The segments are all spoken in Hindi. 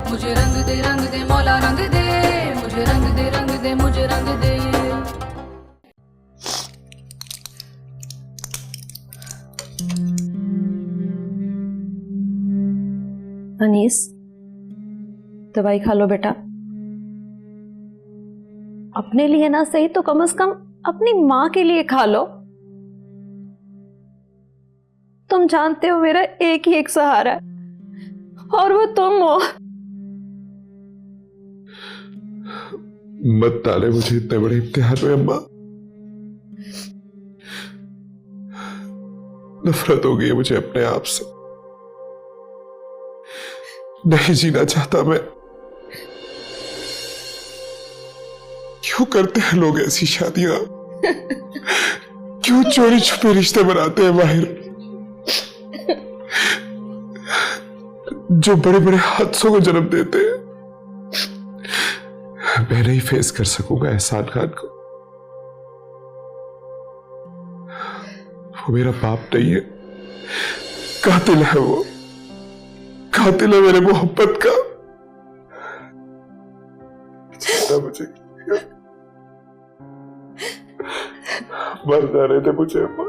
मुझे रंग दे मौला रंग दे, मुझे रंग दे मुझे रंग दे। अनीस, दवाई खा लो बेटा। अपने लिए ना सही तो कम से कम अपनी माँ के लिए खा लो। तुम जानते हो मेरा एक ही एक सहारा है और वो तुम हो। मत डाले मुझे इतने बड़े इम्तिहान में अम्मा। नफरत हो गई है मुझे अपने आप से। नहीं जीना चाहता मैं। क्यों करते हैं लोग ऐसी शादियां? क्यों चोरी छुपे रिश्ते बनाते हैं बाहर, जो बड़े बड़े हादसों को जन्म देते हैं? मैं नहीं फेस कर सकूंगा एहसान खान को। वो मेरा बाप नहीं है, कातिल है वो, कातिल है मेरे मोहब्बत का। मुझे मर जा रहे थे मुझे अम्मा।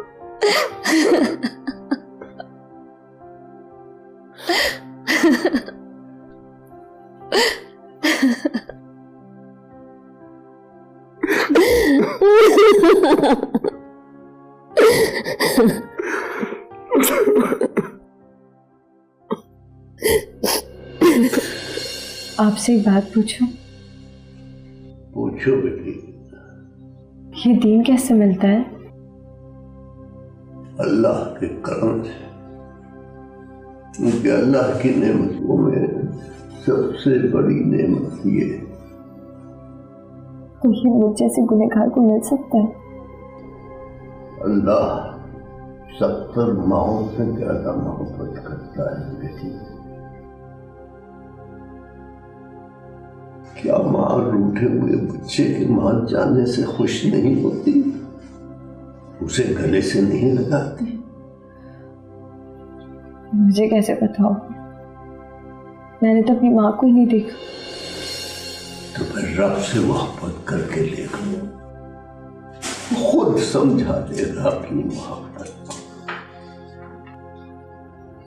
आपसे एक बात पूछूं? पूछो बेटी। ये दीन कैसे मिलता है? अल्लाह के करम से। क्योंकि अल्लाह की नेमतों में सबसे बड़ी नेमत ये। तो ये मुझ जैसे गुनहगार को मिल सकता है? अल्लाह 70 माओं से ज्यादा मोहब्बत करता है बेटी। क्या माँ रूठे हुए बच्चे के मां जाने से खुश नहीं होती? उसे गले से नहीं लगाती? मुझे कैसे पता हो? मैंने तो अपनी माँ को ही नहीं देखा। तो फिर रब से मोहब्बत करके देख लो, खुद समझा देगा अपनी मोहब्बत को।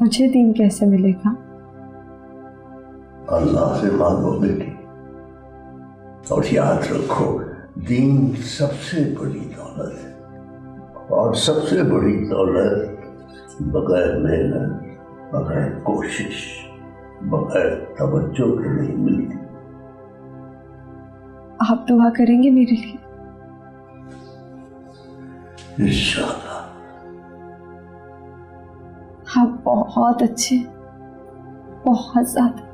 मुझे दीन कैसे मिलेगा? अल्लाह से मांगो बेटी। और याद रखो, दीन सबसे बड़ी दौलत है, और सबसे बड़ी दौलत बगैर मेहनत, बगैर कोशिश, बगैर तवज्जो के नहीं मिलती। आप दुआ करेंगे मेरे लिए? इंशाअल्लाह। आप बहुत अच्छे, बहुत ज्यादा।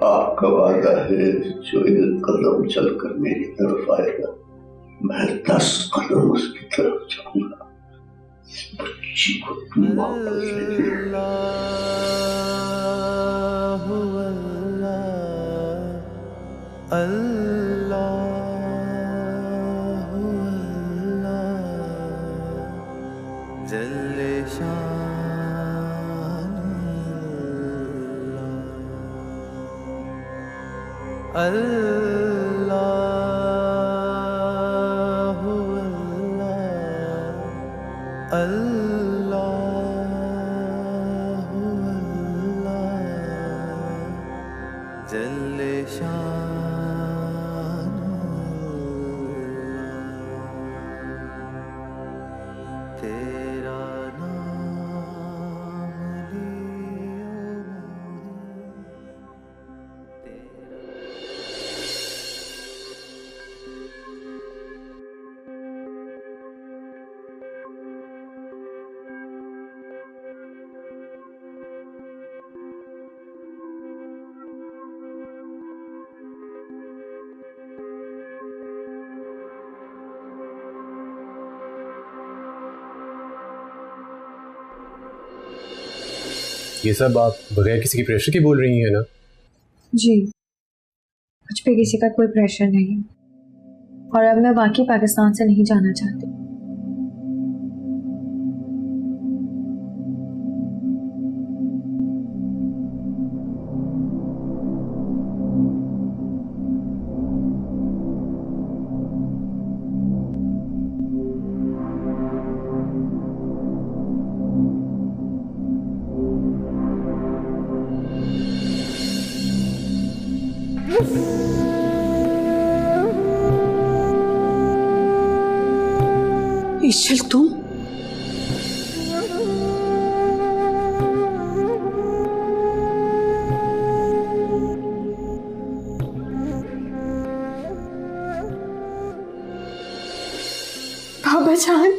आपका वादा है, जो एक कदम चलकर मेरी तरफ आएगा, मैं 10 कदम उसकी तरफ जाऊंगा। इस बच्ची को तुम वापस ले लो। ये सब आप बगैर किसी के प्रेशर की बोल रही हैं ना? जी, मुझ पे किसी का कोई प्रेशर नहीं, और अब मैं वाकई पाकिस्तान से नहीं जाना चाहती। ईशल तुम? बाबा जान,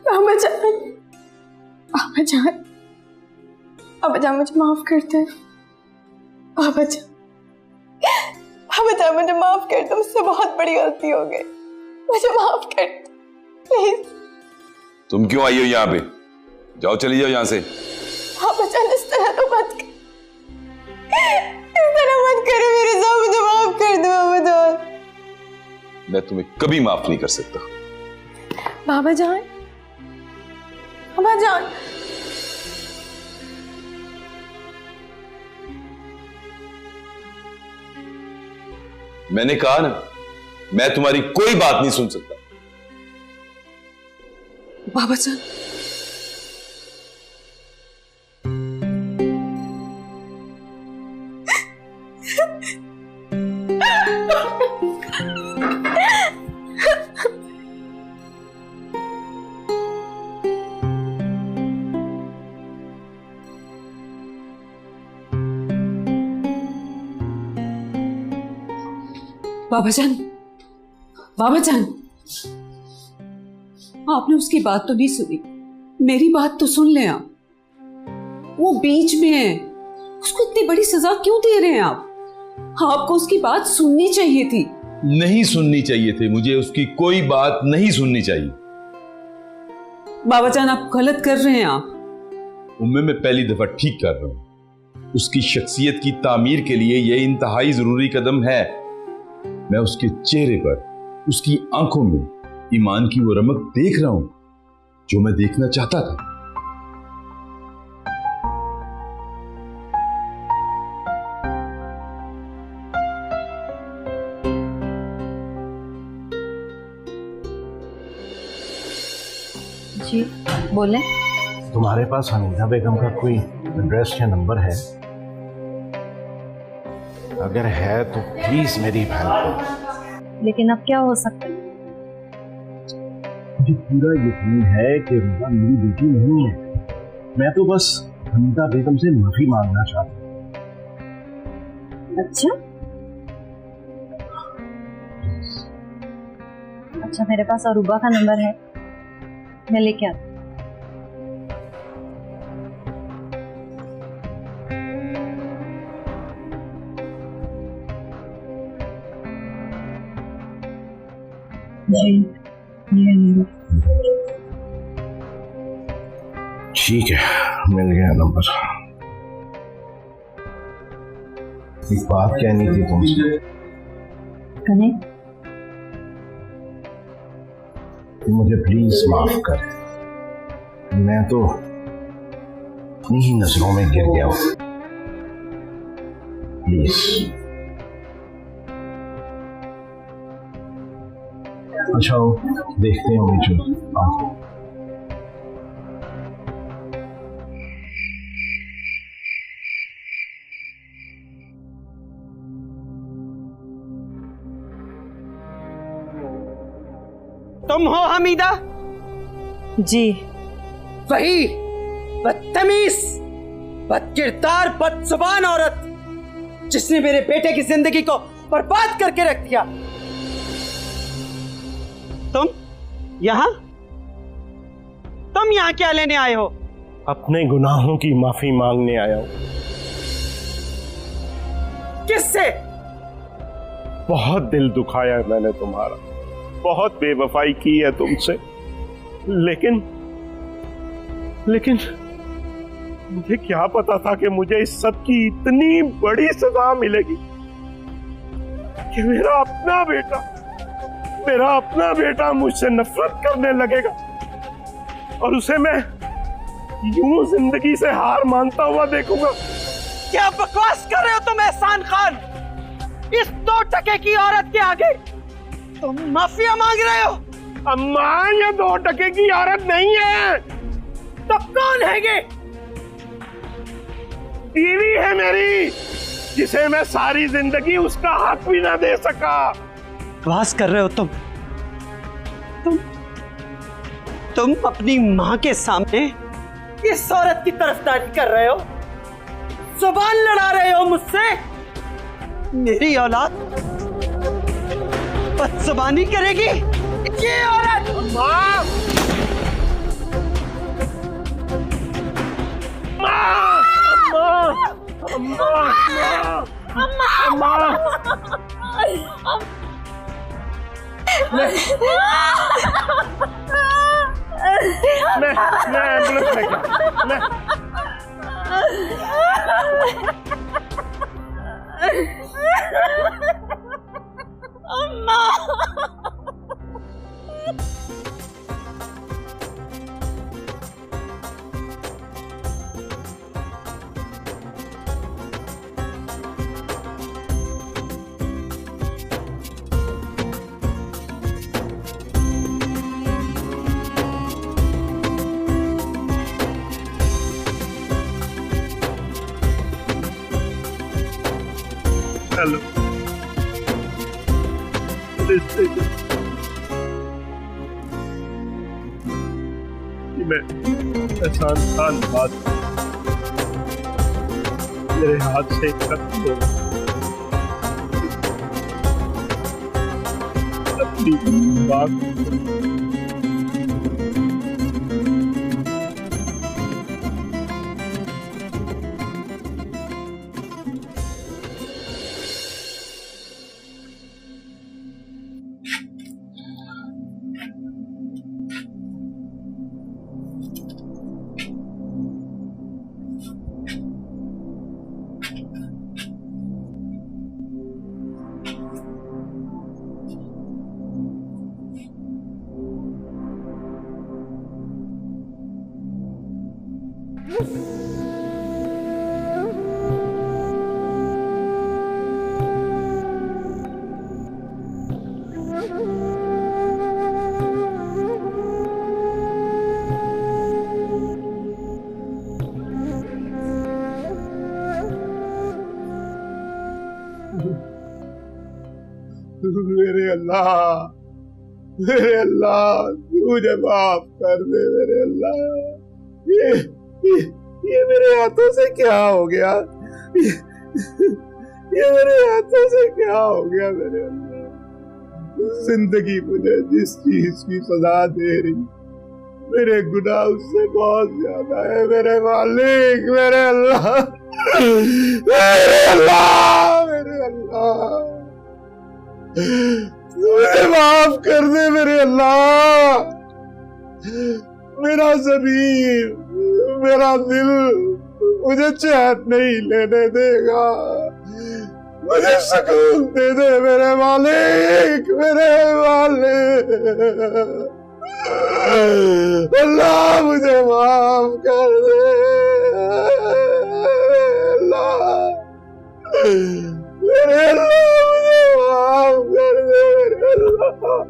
बाबा जान, बाबा जान, बाबा जान मुझे माफ कर दे। बाबा जान, बाबा जान मुझे माफ कर दो, मुझसे बहुत बड़ी गलती हो गई, मुझे माफ कर दो प्लीज। तुम क्यों आई हो यहाँ पे? जाओ, चली जाओ यहाँ से। बाबा जान इस तरह तो मत कर, इस तरह मत करो मेरे साथ, मुझे माफ कर दो बाबा जान। मैं तुम्हें कभी माफ नहीं कर सकता। बाबा जान, बाबा जान, मैंने कहा ना, मैं तुम्हारी कोई बात नहीं सुन सकता। बाबा जान, बाबा जान, बाबा जान, आपने उसकी बात तो नहीं सुनी, मेरी बात तो सुन लें आप। वो बीच में है, उसको इतनी बड़ी सजा क्यों दे रहे हैं आप? आपको उसकी बात सुननी चाहिए थी। नहीं सुननी चाहिए थी, मुझे उसकी कोई बात नहीं सुननी चाहिए। बाबा जान आप गलत कर रहे हैं। आप उम्मे मैं पहली दफा ठीक कर रहा हूं। उसकी शख्सियत की तामीर के लिए यह इंतहाई जरूरी कदम है। मैं उसके चेहरे पर, उसकी आंखों में ईमान की वो रमक देख रहा हूं जो मैं देखना चाहता था। जी बोले। तुम्हारे पास हमीदा बेगम का कोई एड्रेस या नंबर है? अगर है तो प्लीज मेरी हेल्प करो। लेकिन अब क्या हो सकता है? मुझे पूरा यकीन है कि रुबा मेरी बेटी नहीं है। मैं तो बस हमीदा बेगम से माफी मांगना चाहता हूँ। अच्छा मेरे पास अरूबा का नंबर है, मैं लेके आती हूँ। ठीक है, मिल गया नंबर। एक बात कहनी थी तुमसे। कने? मुझे प्लीज माफ कर, मैं तो अपनी ही नजरों में गिर गया हूं। प्लीज। अच्छा देखते हैं मुझे। तुम हो हमीदा? जी। वही बदतमीज, बदकिरदार, बदजुबान औरत जिसने मेरे बेटे की जिंदगी को बर्बाद करके रख दिया। तुम यहाँ क्या लेने आए हो? अपने गुनाहों की माफी मांगने आया हूं। किससे? बहुत दिल दुखाया है मैंने तुम्हारा, बहुत बेवफाई की है तुमसे, लेकिन मुझे क्या पता था कि मुझे इस सब की इतनी बड़ी सजा मिलेगी। कि मेरा अपना बेटा मुझसे नफरत करने लगेगा और उसे मैं यूं जिंदगी से हार मानता हुआ देखूंगा। क्या बकवास कर रहे हो तुम एहसान खान? इस 2 टके की औरत के आगे तुम माफिया मांग रहे हो? अम्मा, ये 2 टके की औरत नहीं है। तो कौन है ये? बीवी है मेरी, जिसे मैं सारी जिंदगी उसका हाथ भी ना दे सका। बकवास कर रहे हो तुम अपनी माँ के सामने इस औरत की तरफदारी कर रहे हो, जुबान लड़ा रहे हो मुझसे। मेरी औलाद बदजुबानी करेगी? ये औरत माँ, मैं एम्बुलेंस लेके हेलो, पुलिस स्टेशन। मैं एहसान खान बात, मेरे हाथ से खत्म हो अपनी बात। मेरे अल्लाह, मुझे माफ कर दे मेरे अल्लाह। ये मेरे हाथों से क्या हो गया? ये मेरे हाथों से क्या हो गया मेरे अल्लाह? जिंदगी मुझे जिस चीज की सजा दे रही, मेरे गुनाह उससे बहुत ज्यादा है मेरे मालिक, मेरे अल्लाह, मेरे अल्लाह, मेरे अल्लाह, मुझे माफ कर दे मेरे अल्लाह। मेरा ज़मीर, मेरा दिल मुझे चैन नहीं लेने देगा। मुझे सुकून दे दे मेरे मालिक, मेरे मालिक। अल्लाह मुझे माफ कर दे अल्लाह, मेरे अल्लाह मुझे माफ कर दे मेरे अल्लाह।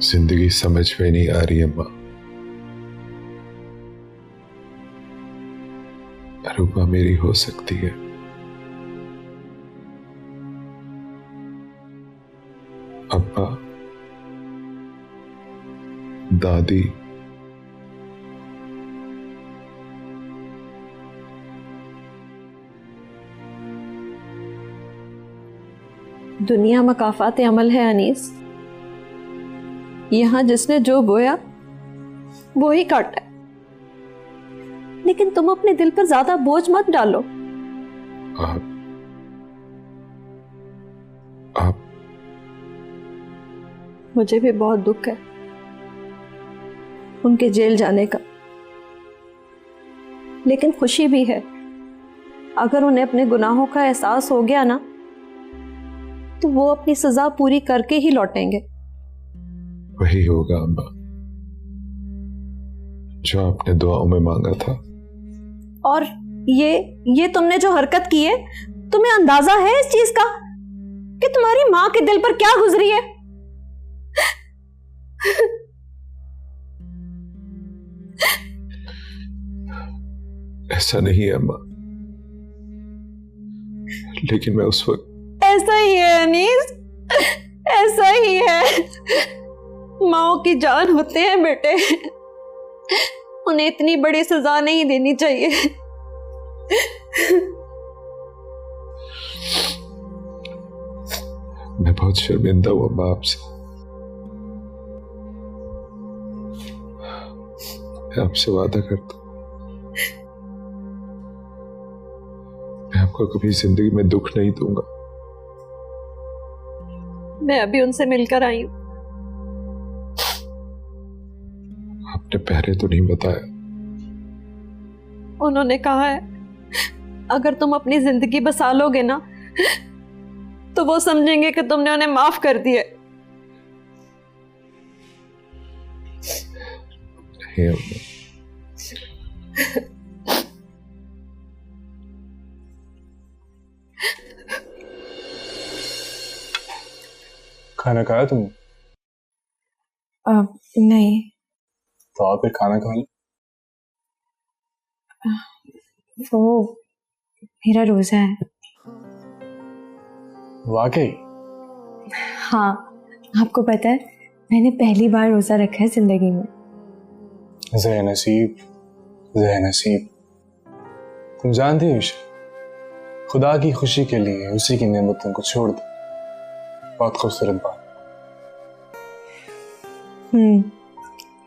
जिंदगी समझ में नहीं आ रही अम्मा। रूपा मेरी हो सकती है, अब्बा दादी, दुनिया मकाफात अमल है अनीस। यहाँ जिसने जो बोया वो ही काटा है। लेकिन तुम अपने दिल पर ज्यादा बोझ मत डालो। आप मुझे भी बहुत दुख है उनके जेल जाने का, लेकिन खुशी भी है। अगर उन्हें अपने गुनाहों का एहसास हो गया ना, तो वो अपनी सजा पूरी करके ही लौटेंगे। वही होगा अम्मा जो आपने दुआओं में मांगा था। और ये तुमने जो हरकत की है, तुम्हें अंदाजा है इस चीज का कि तुम्हारी मां के दिल पर क्या गुजरी है? ऐसा नहीं है अम्मा, लेकिन मैं उस वक्त ऐसा ही है अनीस, ऐसा ही है। माओ की जान होते हैं बेटे, उन्हें इतनी बड़ी सजा नहीं देनी चाहिए। मैं बहुत शर्मिंदा हुआ अम्मा आपसे। मैं आपसे वादा करता हूं, मैं आपको कभी जिंदगी में दुख नहीं दूंगा। मैं अभी उनसे मिलकर आई हूं। आपने पहले तो नहीं बताया। उन्होंने कहा है अगर तुम अपनी जिंदगी बसा लोगे ना, तो वो समझेंगे कि तुमने उन्हें माफ कर दिया। नहीं अम्मा, खाना खाया तुमने? नहीं। तो आप फिर खाना खा लो। वो मेरा रोजा है। वाकई? हाँ, आपको पता है मैंने पहली बार रोजा रखा है जिंदगी में। ज़े नसीब, ज़े नसीब। तुम जानती हो ईशा, खुदा की खुशी के लिए उसी की नेमतों को छोड़ दो। बहुत खूबसूरत बात।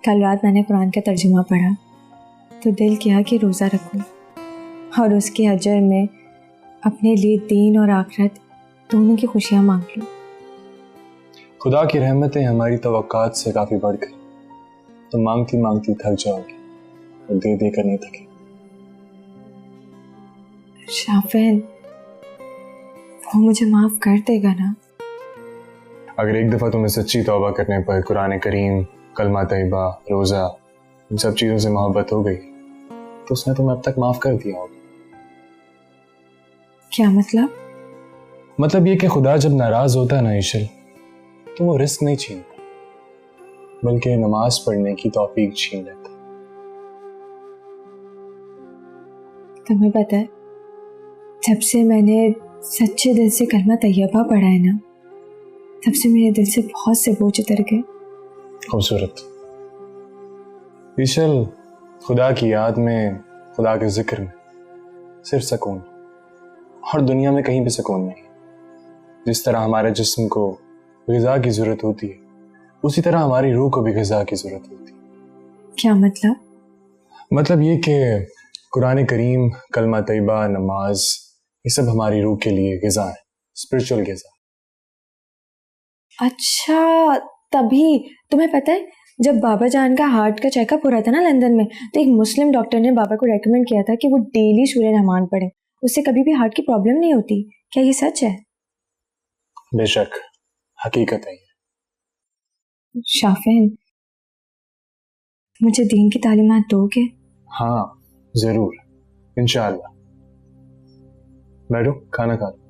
कल रात मैंने कुरान का तर्जुमा पढ़ा तो दिल किया कि रोज़ा रखूं और उसके अजर में अपने लिए दीन और आखिरत दोनों की खुशियां मांग लूं। खुदा की रहमतें हमारी तवक्कात से काफ़ी बढ़ गई। तो मांगती मांगती थक जाओगी और दे दे कर नहीं थके। शाफिन, वो मुझे माफ कर देगा ना? अगर एक दफ़ा तुम्हें सच्ची तौबा करने पर कुरान करीम, कलमा तैयबा, रोज़ा, इन सब चीज़ों से मोहब्बत हो गई तो उसने तुम्हें अब तक माफ़ कर दिया होगा। क्या मतलब? मतलब ये कि खुदा जब नाराज़ होता है ना ईशल, तो वो रिस्क नहीं छीनता बल्कि नमाज पढ़ने की तौफीक छीन लेता। तुम्हें पता है, जब से मैंने सच्चे दिल से कलमा तैयबा पढ़ा है ना, तब से मेरे दिल से बहुत से बोझ उतर गए। खूबसूरत ईशल, खुदा की याद में, खुदा के जिक्र में सिर्फ सुकून, और दुनिया में कहीं भी सुकून नहीं। जिस तरह हमारे जिस्म को ग़िज़ा की ज़रूरत होती है, उसी तरह हमारी रूह को भी ग़िज़ा की ज़रूरत होती है। क्या मतलब? मतलब ये कि कुरान करीम, कलमा तैयबा, नमाज, ये सब हमारी रूह के लिए ग़िज़ा है, स्पिरिचुअल ग़िज़ा। अच्छा, तभी तुम्हें पता है जब बाबा जान का हार्ट का चेकअप हो रहा था ना लंदन में, तो एक मुस्लिम डॉक्टर ने बाबा को रेकमेंड किया था कि वो डेली सूरह रहमान पढ़े, उससे कभी भी हार्ट की प्रॉब्लम नहीं होती। क्या ये सच है? बेशक, हकीकत है ये। शाफिन, मुझे दीन की तालीमात दोगे? हाँ जरूर, इंशाअल्लाह। बैठो, खाना खा लो।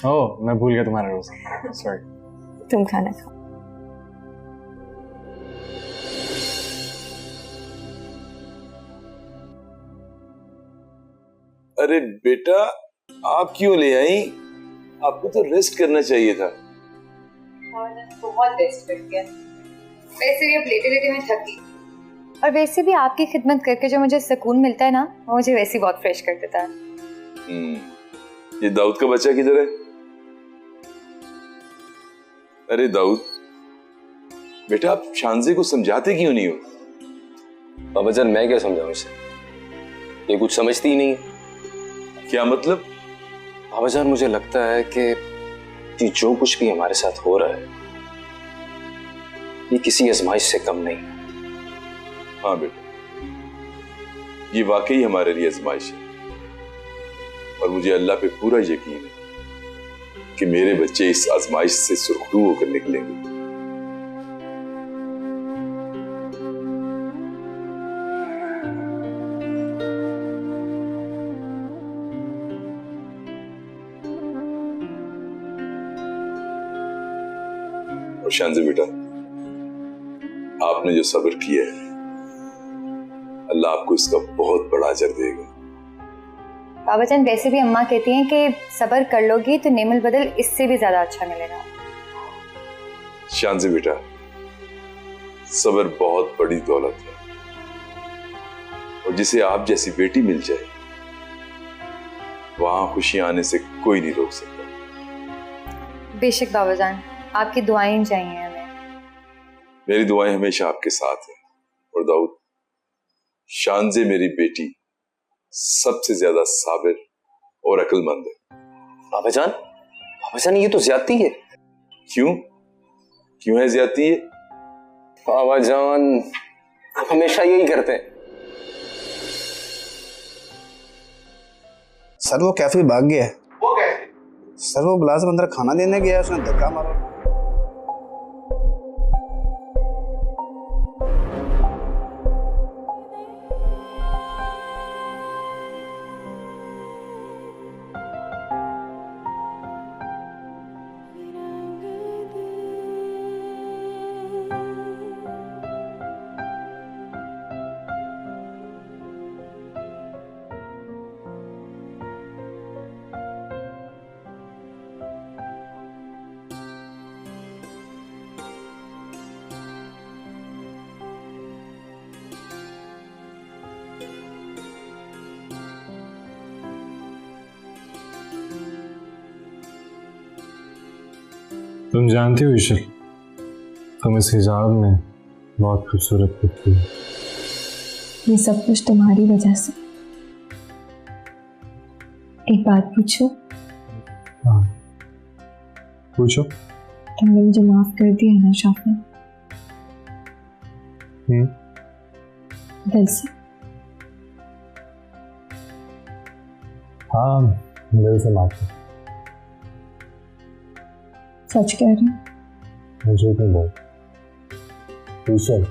ओह, मैं भूल गया तुम्हारा रोज़ा, सॉरी। तुम खाना खाओ। अरे बेटा, आप क्यों ले आई? आपको तो रेस्ट करना चाहिए था। बहुत रेस्ट कर दिया। वैसे भी अब लेटे लेटे मैं थक गई, और वैसे भी आपकी खिदमत करके जो मुझे सुकून मिलता है ना, वो मुझे वैसे ही बहुत फ्रेश कर देता है। ये दाऊद का बच्चा किधर है? अरे दाऊद बेटा, आप शानजे को समझाते क्यों नहीं हो? बाबा जान मैं क्या समझाऊं इसे, ये कुछ समझती ही नहीं है। क्या मतलब? बाबा जान मुझे लगता है कि जो कुछ भी हमारे साथ हो रहा है ये किसी आजमाइश से कम नहीं है। हाँ बेटा, ये वाकई हमारे लिए आजमाइश है, और मुझे अल्लाह पे पूरा यकीन है कि मेरे बच्चे इस आजमाइश से सुरखरू होकर निकलेंगे। और शानज़े बेटा, आपने जो सब्र किया है, अल्लाह आपको इसका बहुत बड़ा अजर देगा। बाबा जान वैसे भी अम्मा कहती हैं कि सब्र कर लोगी तो नेमल बदल इससे भी ज्यादा अच्छा मिलेगा। शानज़े बेटा, सब्र बहुत बड़ी दौलत है, और जिसे आप जैसी बेटी मिल जाए वहां खुशियां आने से कोई नहीं रोक सकता। बेशक बाबा जान, आपकी दुआएं चाहिए हमें। मेरी दुआएं हमेशा आपके साथ हैं। और दाऊद, शानज़े मेरी बेटी सबसे ज्यादा साबिर और अक्लमंद है। बाबा जान ये तो ज्यादती है। क्यों क्यों है ज्यादती है? बाबा जान आप हमेशा यही करते हैं। सर वो कैफे भाग गया है। वो कैसे? सर वो मुलाजिम अंदर खाना देने गया, उसने धक्का मारा। तुम जानती हो ईशल, तुम इस हिजाब में बहुत खूबसूरत दिखती हो। ये सब कुछ तुम्हारी वजह से। एक बात पूछो? हाँ पूछो। तुमने मुझे माफ कर दिया ना शाफी? दिल से? हाँ दिल से माफ कर। सच कह रही हूँ? मुझे क्यों बोल? ईशल,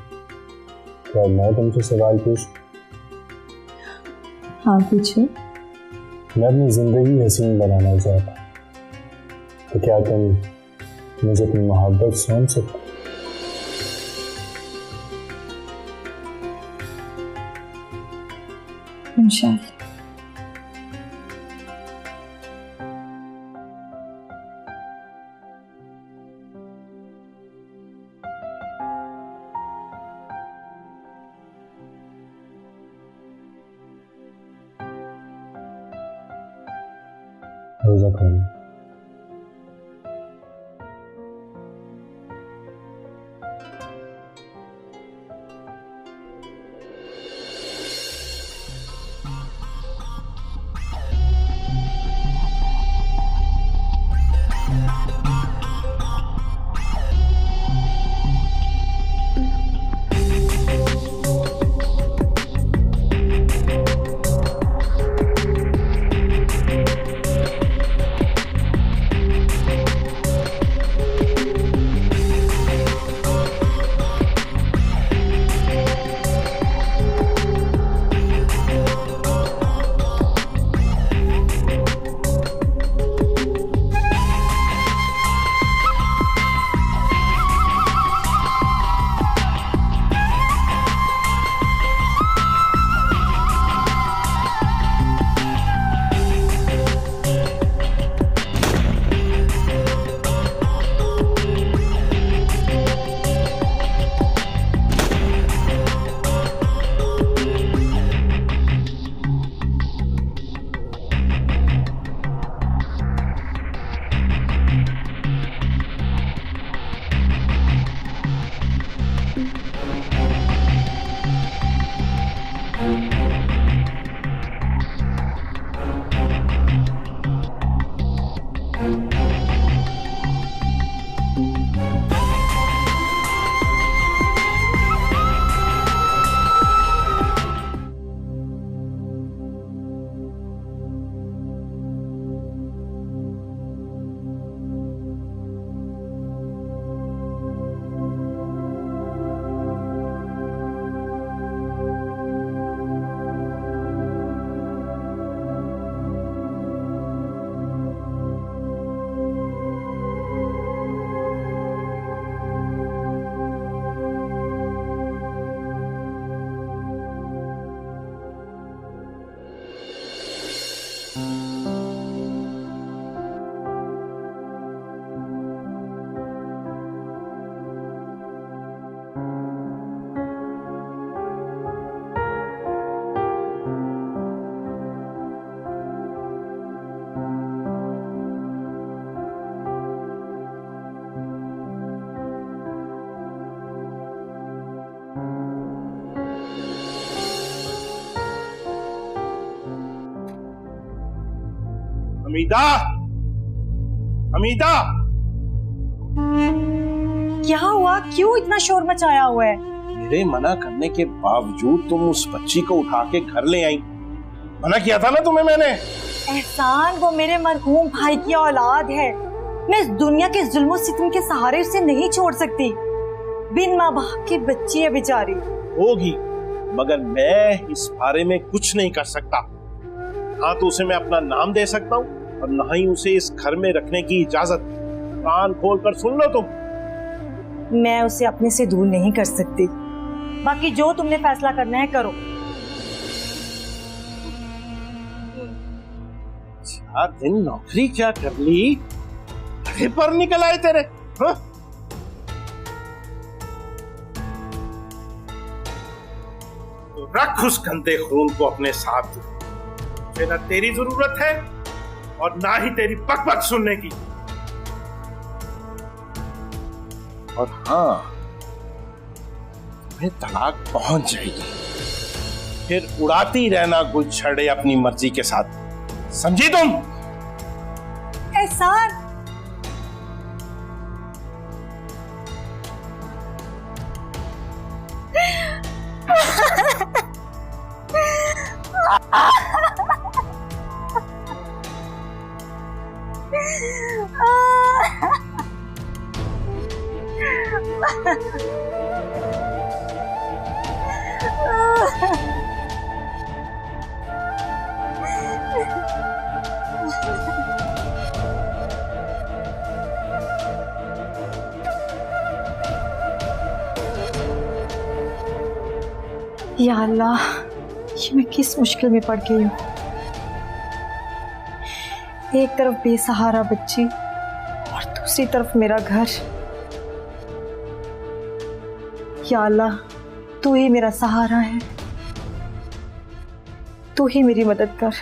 क्या मैं तुमसे सवाल पूछ? हाँ पूछो। मैं अपनी जिंदगी हसीन बनाना चाहता, तो क्या तुम मुझे अपनी मोहब्बत सौंप सकते? इंशाअल्लाह। रोजा खोलो। हमीदा, हमीदा, क्या हुआ? क्यों इतना शोर मचाया हुआ है? मेरे मना करने के बावजूद तुम उस बच्ची को उठा के घर ले आई। मना किया था ना तुम्हें मैंने। एहसान, वो मेरे मरहूम भाई की औलाद है। मैं इस दुनिया के जुल्म सितम के सहारे उसे नहीं छोड़ सकती। बिन माँ बाप की बच्ची है बेचारी। होगी, मगर मैं इस बारे में कुछ नहीं कर सकता। हाँ तो उसे मैं अपना नाम दे सकता हूँ और ना ही उसे इस घर में रखने की इजाजत। कान खोल कर सुन लो तुम। मैं उसे अपने से दूर नहीं कर सकती। बाकी जो तुमने फैसला करना है करो। 4 दिन नौकरी क्या कर ली, घरे पर निकल आए तेरे। हाँ? तो रख उस गंदे खून को अपने साथ। मुझे ना तेरी जरूरत है और ना ही तेरी बकबक सुनने की। और हाँ, तुम्हें तलाक पहुंच जाएगी, फिर उड़ाती रहना गुलछड़े अपनी मर्जी के साथ। समझी तुम? एहसान, या अल्लाह, ये मैं किस मुश्किल में पड़ गई हूँ। एक तरफ बेसहारा बच्ची और दूसरी तरफ मेरा घर। या अल्लाह, तू ही मेरा सहारा है, तू ही मेरी मदद कर।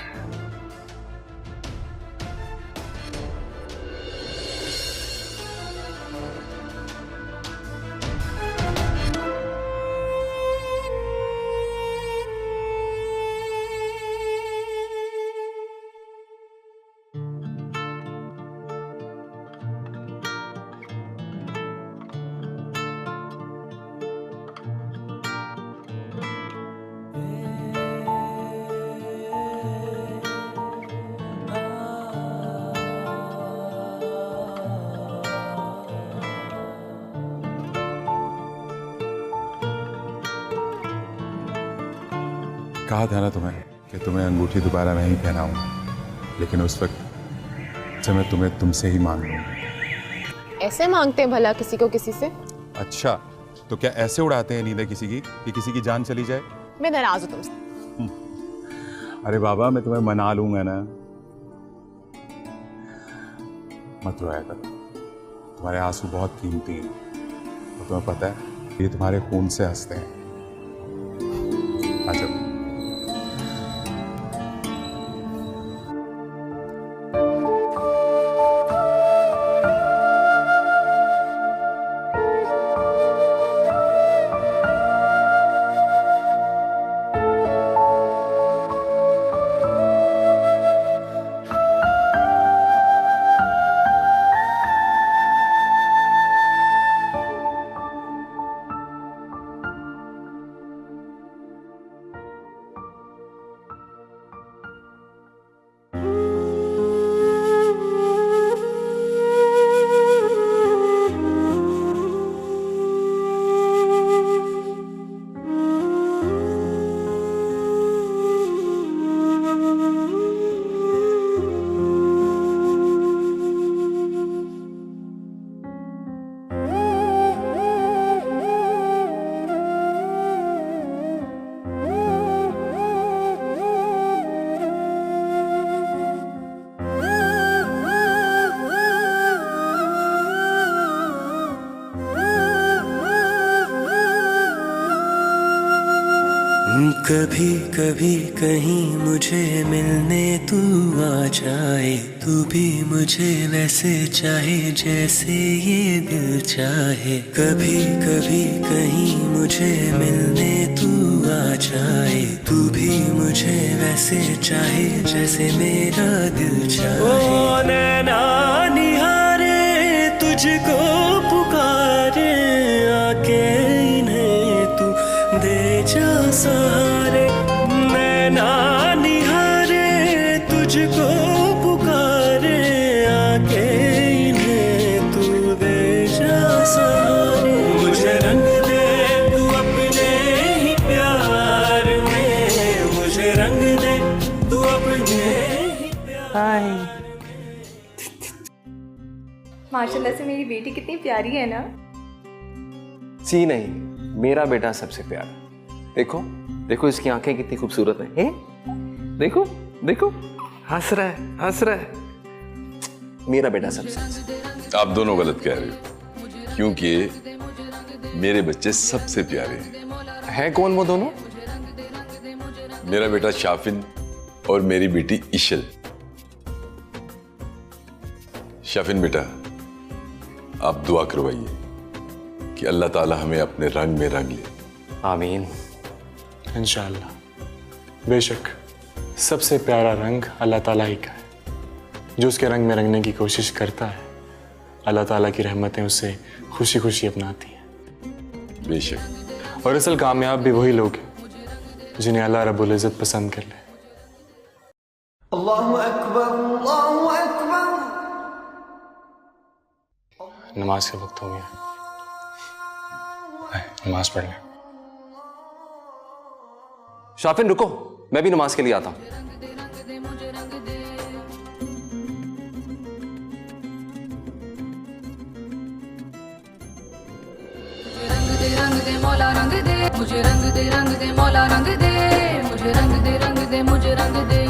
कहा था ना तुम्हें कि तुम्हें अंगूठी दोबारा मैं ही पहनाऊंगा, लेकिन उस वक्त जब मैं तुम्हें तुमसे ही मांग लूंगा। ऐसे मांगते हैं भला किसी को किसी से? अच्छा, तो क्या ऐसे उड़ाते हैं नींदें किसी की कि किसी की जान चली जाए? मैं नाराज हूं तुमसे। अरे बाबा, मैं तुम्हें मना लूंगा ना। मत रोया करो, तुम्हारे आंसू बहुत कीमती हैं और तुम्हें पता है ये तुम्हारे खून से हंसते हैं। अच्छा, कभी कभी कहीं मुझे मिलने तू आ जाए, तू भी मुझे वैसे चाहे जैसे ये दिल चाहे। कभी कभी कहीं मुझे मिलने तू आ जाए, तू भी मुझे वैसे चाहे जैसे मेरा दिल चाहे। ओ नैना निहारे तुझको पुकारे, आके इन्हें तू दे जा सहारे। नैना निहारे तुझको पुकारे, आके इन्हें तू दे जा सहारे। मुझे रंग दे तू अपने ही प्यार में, मुझे रंग दे तू अपने ही प्यार। माशाल्लाह से मेरी बेटी कितनी प्यारी है ना। सी नहीं, मेरा बेटा सबसे प्यारा। देखो देखो इसकी आंखें कितनी खूबसूरत हैं। देखो देखो हंस रहा है, हंस रहा है। मेरा बेटा सबसे। आप दोनों गलत कह रहे हो, क्योंकि मेरे बच्चे सबसे प्यारे हैं। है कौन वो दोनों? मेरा बेटा शाफिन और मेरी बेटी इशल। शाफिन बेटा, आप दुआ करवाइए कि अल्लाह ताला हमें अपने रंग में रंग ले। आमीन। इंशाअल्लाह। बेशक सबसे प्यारा रंग अल्लाह ताला ही का है। जो उसके रंग में रंगने की कोशिश करता है, अल्लाह ताला की रहमतें उसे खुशी खुशी अपनाती हैं। बेशक। और असल कामयाब भी वही लोग हैं जिन्हें अल्लाह रब्बुल इज़्ज़त पसंद कर ले। अल्लाहु अकबर, अल्लाहु अकबर। नमाज का वक्त हो गया, नमाज पढ़ लें। शाफिन रुको, मैं भी नमाज के लिए आता हूं। रंग दे मौला रंग दे, मुझे रंग दे मौला रंग दे, मुझे रंग दे मुझे रंग दे।